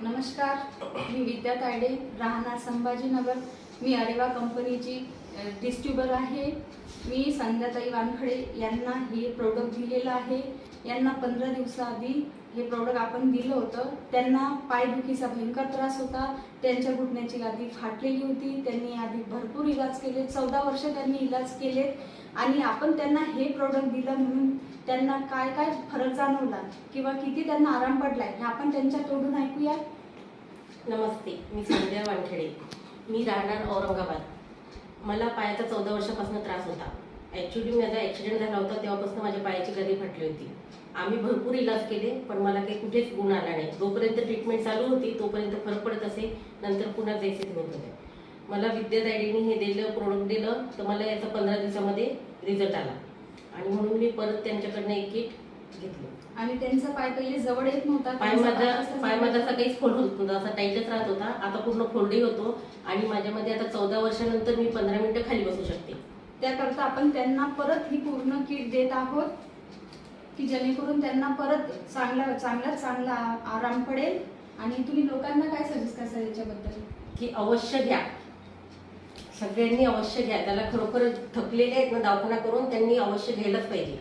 नमस्कार, मी विद्या तायडे, राहणार संभाजीनगर. मी अरेवा कंपनीची डिस्ट्रीब्युटर आहे. मी संध्याताई वानखडे यांना हे प्रोडक्ट दिलेलं आहे. यांना 15 दिवसाआधी हे प्रोडक्ट आपण दिलं होतं. त्यांना पायदुखीचा भयंकर त्रास होता. त्यांच्या घुटण्याची गादी फाटलेली होती. त्यांनी आधी भरपूर इलाज केले, 14 वर्ष त्यांनी इलाज केले आणि आपण त्यांना हे प्रोडक्ट दिलं म्हणून त्यांना काय काय फरक जाणवला किंवा किती त्यांना आराम पडलाय हे आपण त्यांच्या तोंडून ऐकूया. नमस्ते, मी संध्या वानखेडे. मी राहणार औरंगाबाद. मला पायाचा 14 वर्षापासून त्रास होता. ॲक्च्युली माझा ॲक्सिडेंट झाला होता, तेव्हापासून माझ्या पायाची गादी फाटली होती. आम्ही भरपूर इलाज केले, पण मला काही कुठेच गुण आला नाही. जोपर्यंत ट्रीटमेंट चालू होती तोपर्यंत फरक पडत असे, नंतर पुन्हा जायचेच होत होते. मला विद्या तायडेंनी हे दिलं, प्रोडक्ट दिलं, तर मला याचा 15 दिवसामध्ये रिझल्ट आला आणि म्हणून मी परत त्यांच्याकडनं एक किट घेतलं. आणि त्यांचा पाय पहिले जवळ येत नव्हता. पाय माझा असा काहीच फोल्ड होत नव्हता, असा टाईटच राहत होता. आता पूर्ण फोल्डही होतो आणि माझ्यामध्ये आता 14 वर्षानंतर मी 15 मिनिटं खाली बसू शकते. त्याकरता आपण त्यांना परत ही पूर्ण किट देत आहोत की जेणेकरून त्यांना परत चांगला आराम पडेल. आणि तुम्ही लोकांना काय सजेस्ट करता याच्याबद्दल? की अवश्य घ्या, सगळ्यांनी अवश्य घ्या. त्याला खरोखर थकलेले आहेत ना दवाखाना करून, त्यांनी अवश्य घ्यायलाच पाहिजे.